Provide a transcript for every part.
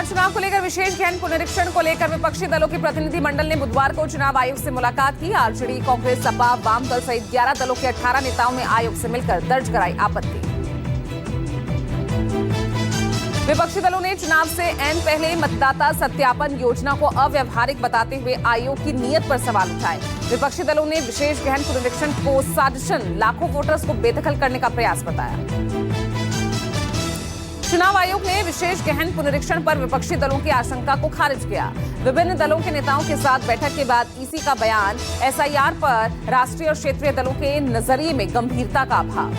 बिहार चुनाव को लेकर विशेष गहन पुनरीक्षण को लेकर विपक्षी दलों के प्रतिनिधि मंडल ने बुधवार को चुनाव आयोग से मुलाकात की। आरजेडी, कांग्रेस, सपा, वाम दल सहित 11 दलों के 18 नेताओं ने आयोग से मिलकर दर्ज कराई आपत्ति। विपक्षी दलों ने चुनाव से ऐन पहले मतदाता सत्यापन योजना को अव्यवहारिक बताते हुए आयोग की नीयत पर सवाल उठाए। विपक्षी दलों ने विशेष गहन पुनरीक्षण को साजिशन, लाखों वोटर्स को बेदखल करने का प्रयास बताया। चुनाव आयोग ने विशेष गहन पुनरीक्षण पर विपक्षी दलों की आशंका को खारिज किया। विभिन्न दलों के नेताओं के साथ बैठक के बाद ईसी का बयान, एसआईआर पर राष्ट्रीय और क्षेत्रीय दलों के नजरिए में गंभीरता का अभाव।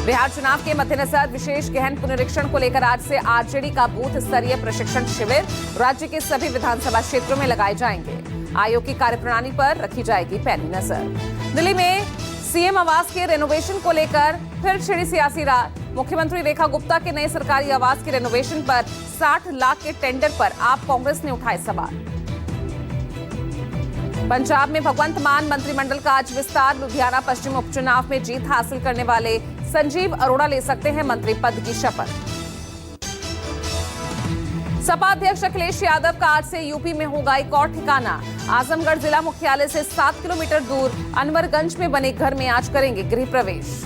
बिहार चुनाव के मद्देनजर विशेष गहन पुनरीक्षण को लेकर आज से आरजेडी का बूथ स्तरीय प्रशिक्षण शिविर राज्य के सभी विधानसभा क्षेत्रों में लगाए जाएंगे। आयोग की कार्यप्रणाली पर रखी जाएगी पैनी नजर। दिल्ली में सीएम आवास के रेनोवेशन को लेकर फिर छिड़ी सियासी रात। मुख्यमंत्री रेखा गुप्ता के नए सरकारी आवास के रेनोवेशन पर 60 लाख के टेंडर पर आप कांग्रेस ने उठाए सवाल। पंजाब में भगवंत मान मंत्रिमंडल का आज विस्तार। लुधियाना पश्चिम उपचुनाव में जीत हासिल करने वाले संजीव अरोड़ा ले सकते हैं मंत्री पद की शपथ। सपा अध्यक्ष अखिलेश यादव का आज से यूपी में होगा एक और ठिकाना। आजमगढ़ जिला मुख्यालय से 7 किलोमीटर दूर अनवरगंज में बने घर में आज करेंगे गृह प्रवेश।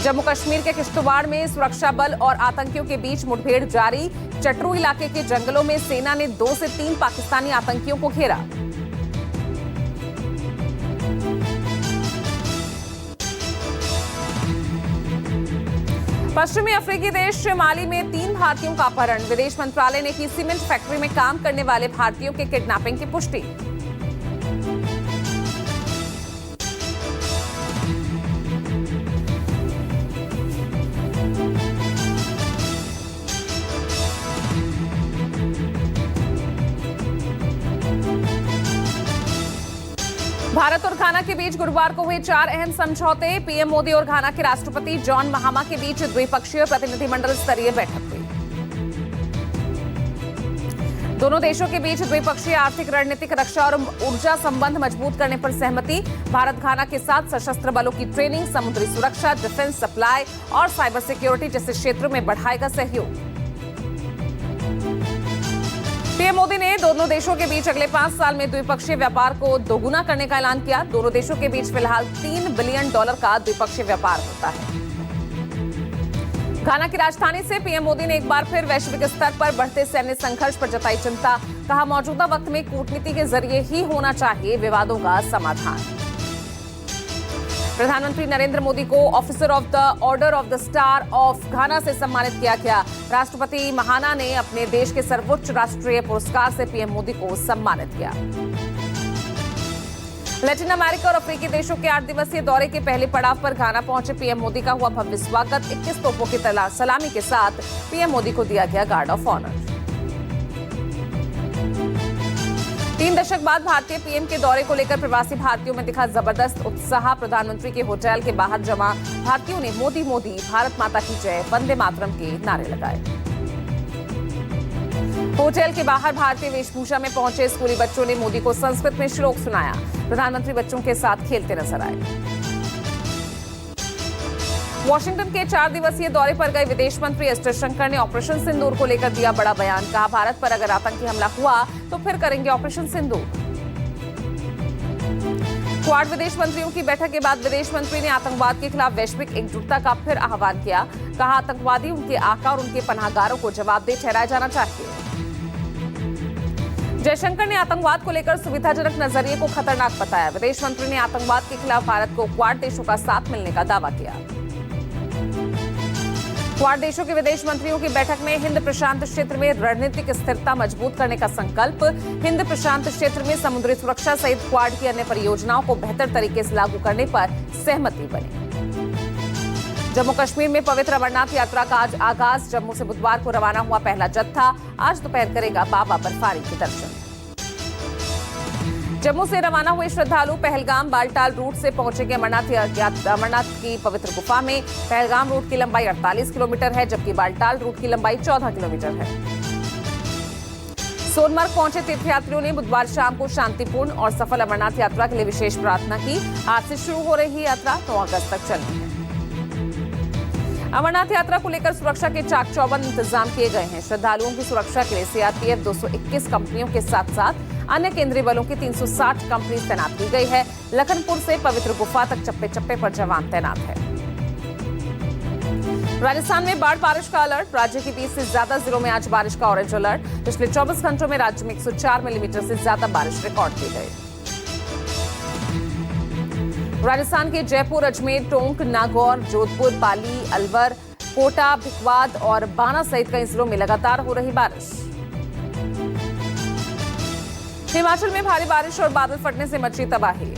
जम्मू कश्मीर के किश्तवाड़ में सुरक्षा बल और आतंकियों के बीच मुठभेड़ जारी। चटरू इलाके के जंगलों में सेना ने 2 से 3 पाकिस्तानी आतंकियों को घेरा। पश्चिमी अफ्रीकी देश माली में 3 भारतीयों का अपहरण। विदेश मंत्रालय ने की सीमेंट फैक्ट्री में काम करने वाले भारतीयों के किडनैपिंग की पुष्टि। भारत और घाना के बीच गुरुवार को हुए 4 अहम समझौते। पीएम मोदी और घाना के राष्ट्रपति जॉन महामा के बीच द्विपक्षीय प्रतिनिधिमंडल स्तरीय बैठक हुई। दोनों देशों के बीच द्विपक्षीय आर्थिक, रणनीतिक, रक्षा और ऊर्जा संबंध मजबूत करने पर सहमति। भारत घाना के साथ सशस्त्र बलों की ट्रेनिंग, समुद्री सुरक्षा, डिफेंस सप्लाई और साइबर सिक्योरिटी जैसे क्षेत्रों में बढ़ाएगा सहयोग। पीएम मोदी ने दोनों देशों के बीच अगले 5 साल में द्विपक्षीय व्यापार को दोगुना करने का ऐलान किया। दोनों देशों के बीच फिलहाल $3 बिलियन का द्विपक्षीय व्यापार होता है। घाना की राजधानी से पीएम मोदी ने एक बार फिर वैश्विक स्तर पर बढ़ते सैन्य संघर्ष पर जताई चिंता। कहा, मौजूदा वक्त में कूटनीति के जरिए ही होना चाहिए विवादों का समाधान। प्रधानमंत्री नरेंद्र मोदी को officer of the order of the star of घाना से सम्मानित किया गया। राष्ट्रपति महाना ने अपने देश के सर्वोच्च राष्ट्रीय पुरस्कार से पीएम मोदी को सम्मानित किया। लैटिन अमेरिका और अफ्रीकी देशों के 8 दिवसीय दौरे के पहले पड़ाव पर घाना पहुंचे पीएम मोदी का हुआ भव्य स्वागत। 21 तोपों की सलामी के साथ पीएम मोदी को दिया गया गार्ड ऑफ ऑनर। 3 दशक बाद भारतीय पीएम के दौरे को लेकर प्रवासी भारतीयों में दिखा जबरदस्त उत्साह। प्रधानमंत्री के होटल के बाहर जमा भारतीयों ने मोदी मोदी, भारत माता की जय, वंदे मातरम के नारे लगाए। होटल के बाहर भारतीय वेशभूषा में पहुंचे स्कूली बच्चों ने मोदी को संस्कृत में श्लोक सुनाया। प्रधानमंत्री बच्चों के साथ खेलते नजर आए। वॉशिंगटन के 4 दिवसीय दौरे पर गए विदेश मंत्री एस जयशंकर ने ऑपरेशन सिंदूर को लेकर दिया बड़ा बयान। कहा, भारत पर अगर आतंकी हमला हुआ तो फिर करेंगे ऑपरेशन सिंदूर। क्वाड विदेश मंत्रियों की बैठक के बाद विदेश मंत्री ने आतंकवाद के खिलाफ वैश्विक एकजुटता का फिर आह्वान किया। कहा, आतंकवादी, उनके आका और उनके पनाहगारों को जवाबदेह ठहराया जाना चाहिए। जयशंकर ने आतंकवाद को लेकर सुविधाजनक नजरिए को खतरनाक बताया। विदेश मंत्री ने आतंकवाद के खिलाफ भारत को क्वाड देशों का साथ मिलने का दावा किया। क्वाड देशों के विदेश मंत्रियों की बैठक में हिंद प्रशांत क्षेत्र में रणनीतिक स्थिरता मजबूत करने का संकल्प। हिंद प्रशांत क्षेत्र में समुद्री सुरक्षा सहित क्वाड की अन्य परियोजनाओं को बेहतर तरीके से लागू करने पर सहमति बनी। जम्मू कश्मीर में पवित्र अमरनाथ यात्रा का आज आगाज। जम्मू से बुधवार को रवाना हुआ पहला जत्था आज दोपहर करेगा बाबा बर्फानी के दर्शन। जम्मू से रवाना हुए श्रद्धालु पहलगाम बालटाल रूट से पहुंचेंगे अमरनाथ की पवित्र गुफा में। पहलगाम रूट की लंबाई 48 किलोमीटर है, जबकि बालटाल रूट की लंबाई 14 किलोमीटर है। सोनमर्ग पहुंचे तीर्थयात्रियों ने बुधवार शाम को शांतिपूर्ण और सफल अमरनाथ यात्रा के लिए विशेष प्रार्थना की। आज से शुरू हो रही यात्रा 9 अगस्त तक चलनी है। अमरनाथ यात्रा को लेकर सुरक्षा के चाक चौबंद इंतजाम किए गए हैं। श्रद्धालुओं की सुरक्षा के लिए सीआरपीएफ 221 कंपनियों के साथ साथ अन्य केंद्रीय बलों की 360 कंपनी तैनात की गई है। लखनपुर से पवित्र गुफा तक चप्पे चप्पे पर जवान तैनात है। राजस्थान में बाढ़ बारिश का अलर्ट। राज्य के 20 से ज्यादा जिलों में आज बारिश का ऑरेंज अलर्ट। पिछले 24 घंटों में राज्य में 104 मिलीमीटर से ज्यादा बारिश रिकॉर्ड की गई। राजस्थान के जयपुर, अजमेर, टोंक, नागौर, जोधपुर, पाली, अलवर, कोटा, भिकवाद और बाना सहित कई जिलों में लगातार हो रही बारिश। हिमाचल में भारी बारिश और बादल फटने से मची तबाही।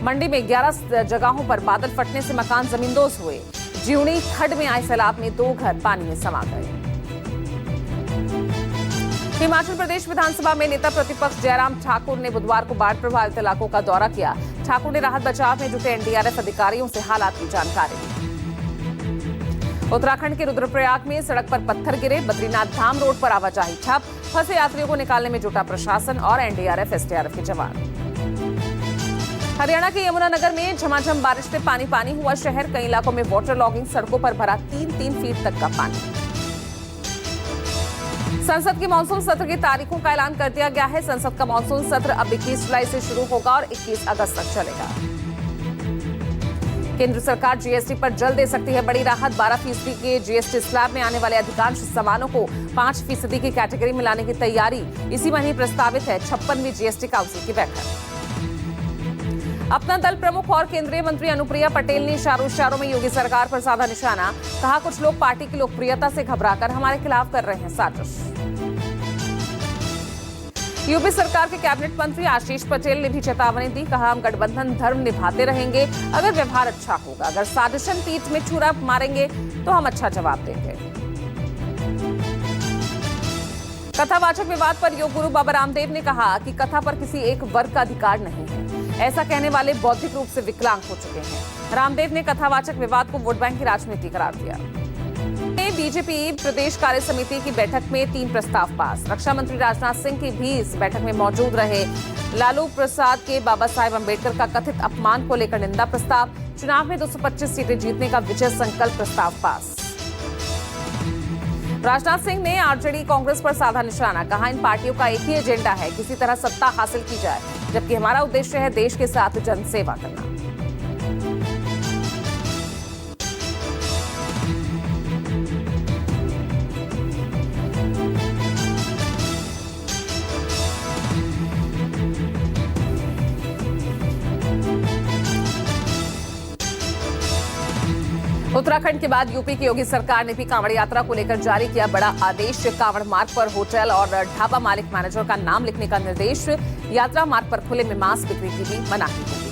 मंडी में 11 जगहों पर बादल फटने से मकान जमींदोज हुए। ज्यूणी खड्ड में आए सैलाब में 2 घर पानी में समा गए। हिमाचल प्रदेश विधानसभा में नेता प्रतिपक्ष जयराम ठाकुर ने बुधवार को बाढ़ प्रभावित इलाकों का दौरा किया। ठाकुर ने राहत बचाव में जुटे एनडीआरएफ अधिकारियों से हालात की जानकारी ली। उत्तराखंड के रुद्रप्रयाग में सड़क पर पत्थर गिरे। बद्रीनाथ धाम रोड पर आवाजाही ठप। फंसे यात्रियों को निकालने में जुटा प्रशासन और एनडीआरएफ एसडीआरएफ के जवान। हरियाणा के यमुनानगर में झमाझम बारिश से पानी पानी हुआ शहर। कई इलाकों में वाटर लॉगिंग, सड़कों पर भरा 3-3 फीट तक का पानी। संसद के मानसून सत्र की तारीखों का ऐलान कर दिया गया है। संसद का मानसून सत्र अब 21 जुलाई से शुरू होगा और 21 अगस्त तक चलेगा। केंद्र सरकार जीएसटी पर जल्द दे सकती है बड़ी राहत। 12% के जीएसटी स्लैब में आने वाले अधिकांश सामानों को 5% की कैटेगरी में लाने की तैयारी इसी महीने प्रस्तावित है। 56वीं जीएसटी काउंसिल की बैठक। अपना दल प्रमुख और केंद्रीय मंत्री अनुप्रिया पटेल ने इशारों में योगी सरकार पर साधा निशाना। कहा, कुछ लोग पार्टी की लोकप्रियता से घबराकर हमारे खिलाफ कर रहे हैं साजिश। यूपी सरकार के कैबिनेट मंत्री आशीष पटेल ने भी चेतावनी दी। कहा, हम गठबंधन धर्म निभाते रहेंगे अगर व्यवहार अच्छा होगा। अगर साजिशन पीठ में छुरा मारेंगे तो हम अच्छा जवाब देंगे। कथावाचक विवाद पर योग गुरु बाबा रामदेव ने कहा कि कथा पर किसी एक वर्ग का अधिकार नहीं है। ऐसा कहने वाले बौद्धिक रूप से विकलांग हो चुके हैं। रामदेव ने कथावाचक विवाद को वोट बैंक की राजनीति करार दिया। बीजेपी प्रदेश कार्य समिति की बैठक में 3 प्रस्ताव पास। रक्षा मंत्री राजनाथ सिंह की भी इस बैठक में मौजूद रहे। लालू प्रसाद के बाबा साहेब अम्बेडकर का कथित अपमान को लेकर निंदा प्रस्ताव। चुनाव में 225 सीटें जीतने का विजय संकल्प प्रस्ताव पास। राजनाथ सिंह ने आरजेडी कांग्रेस पर साधा निशाना। कहा, इन पार्टियों का एक ही एजेंडा है, किसी तरह सत्ता हासिल की जाए, जबकि हमारा उद्देश्य है देश के साथ जनसेवा करना। उत्तराखंड के बाद यूपी की योगी सरकार ने भी कांवड़ यात्रा को लेकर जारी किया बड़ा आदेश। कांवड़ मार्ग पर होटल और ढाबा मालिक मैनेजर का नाम लिखने का निर्देश। यात्रा मार्ग पर खुले में मांस बिक्री की भी मनाही होगी।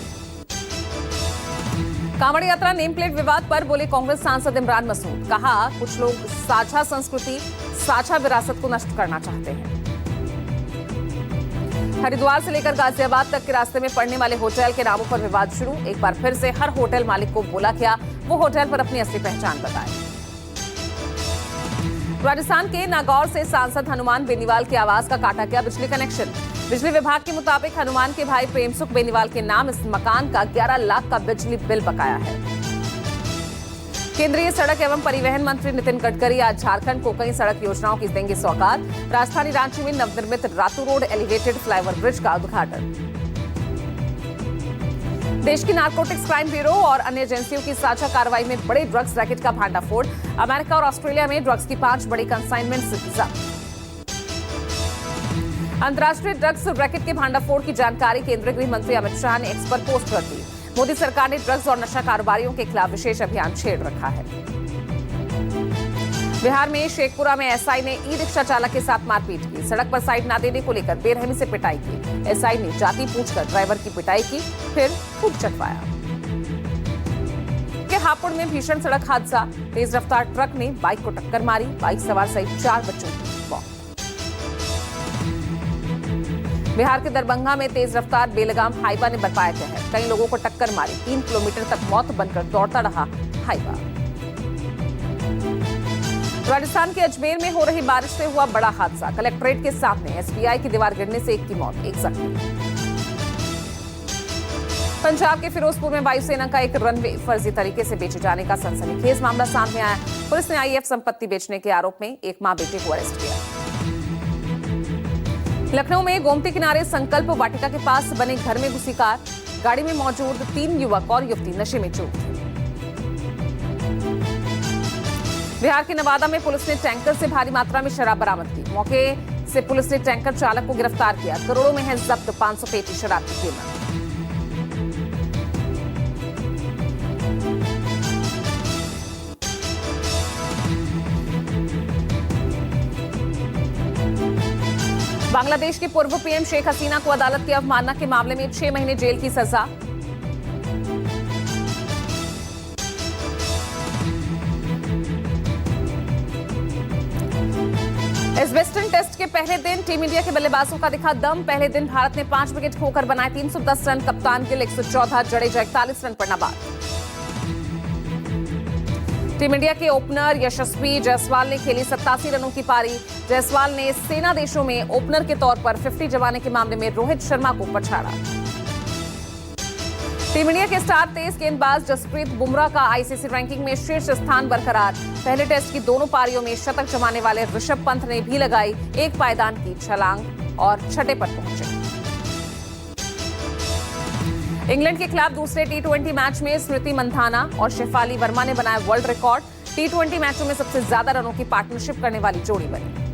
कांवड़ यात्रा नेम प्लेट विवाद पर बोले कांग्रेस सांसद इमरान मसूद। कहा, कुछ लोग साझा संस्कृति, साझा विरासत को नष्ट करना चाहते हैं। हरिद्वार से लेकर गाजियाबाद तक के रास्ते में पड़ने वाले होटल के नामों पर विवाद शुरू। एक बार फिर से हर होटल मालिक को बोला गया वो होटल पर अपनी असली पहचान बताए। राजस्थान के नागौर से सांसद हनुमान बेनीवाल के आवास का काटा गया बिजली कनेक्शन। बिजली विभाग के मुताबिक हनुमान के भाई प्रेमसुख बेनीवाल के नाम इस मकान का 11 लाख का बिजली बिल बकाया है। केंद्रीय सड़क एवं परिवहन मंत्री नितिन गडकरी आज झारखंड को कई सड़क योजनाओं की देंगे सौगात। राजधानी रांची में नवनिर्मित Ratu road elevated flyover bridge का उद्घाटन। देश की नारकोटिक्स क्राइम ब्यूरो और अन्य एजेंसियों की साझा कार्रवाई में बड़े ड्रग्स रैकेट का भांडाफोड़। अमेरिका और ऑस्ट्रेलिया में ड्रग्स की 5 बड़ी कंसाइनमेंट जब्त। अंतर्राष्ट्रीय ड्रग्स रैकेट के भांडाफोड़ की जानकारी केंद्रीय गृह मंत्री अमित शाह ने एक्स पर पोस्ट कर दी। मोदी सरकार ने ड्रग्स और नशा कारोबारियों के खिलाफ विशेष अभियान छेड़ रखा है। बिहार में शेखपुरा में एसआई ने ई रिक्शा चालक के साथ मारपीट की। सड़क पर साइड न देने को लेकर बेरहमी से पिटाई की। एसआई ने जाति पूछकर ड्राइवर की पिटाई की, फिर खूब चटवाया। हापुड़ में भीषण सड़क हादसा। तेज रफ्तार ट्रक ने बाइक को टक्कर मारी। बाइक सवार सहित 4 बच्चों की मौत। बिहार के दरभंगा में तेज रफ्तार बेलगाम हाईवा ने बरपाया कहर। कई लोगों को टक्कर मारी। 3 किलोमीटर तक मौत बनकर दौड़ता रहा हाईवा। राजस्थान के अजमेर में हो रही बारिश से हुआ बड़ा हादसा। कलेक्ट्रेट के सामने एसबीआई की दीवार गिरने से एक की मौत, एक जख्मी। पंजाब के फिरोजपुर में वायुसेना का एक रनवे फर्जी तरीके से बेचे जाने का सनसनीखेज मामला सामने आया। पुलिस ने आईएएफ संपत्ति बेचने के आरोप में एक मां बेटे को अरेस्ट किया। लखनऊ में गोमती किनारे संकल्प वाटिका के पास बने घर में घुसी कार, गाड़ी में मौजूद 3 युवक और युवती नशे में चूर थे। बिहार के नवादा में पुलिस ने टैंकर से भारी मात्रा में शराब बरामद की। मौके से पुलिस ने टैंकर चालक को गिरफ्तार किया। करोड़ों में है जब्त 500 पेटी शराब की कीमत। बांग्लादेश के पूर्व पीएम शेख हसीना को अदालत की अवमानना के मामले में 6 महीने जेल की सजा। इस वेस्टर्न टेस्ट के पहले दिन टीम इंडिया के बल्लेबाजों का दिखा दम। पहले दिन भारत ने 5 विकेट खोकर बनाए 310 रन। कप्तान गिल 114, जडेजा 41 रन पर नाबाद। टीम इंडिया के ओपनर यशस्वी जायसवाल ने खेली 87 रनों की पारी। जायसवाल ने सेना देशों में ओपनर के तौर पर 50 जमाने के मामले में रोहित शर्मा को पछाड़ा। टीम इंडिया के स्टार तेज गेंदबाज जसप्रीत बुमराह का आईसीसी रैंकिंग में शीर्ष स्थान बरकरार। पहले टेस्ट की दोनों पारियों में शतक जमाने वाले ऋषभ पंत ने भी लगाई एक पायदान की छलांग और छठे पर पहुंचे। इंग्लैंड के खिलाफ दूसरे टी20 मैच में स्मृति मंधाना और शेफाली वर्मा ने बनाया वर्ल्ड रिकॉर्ड। टी20 मैचों में सबसे ज्यादा रनों की पार्टनरशिप करने वाली जोड़ी बनी।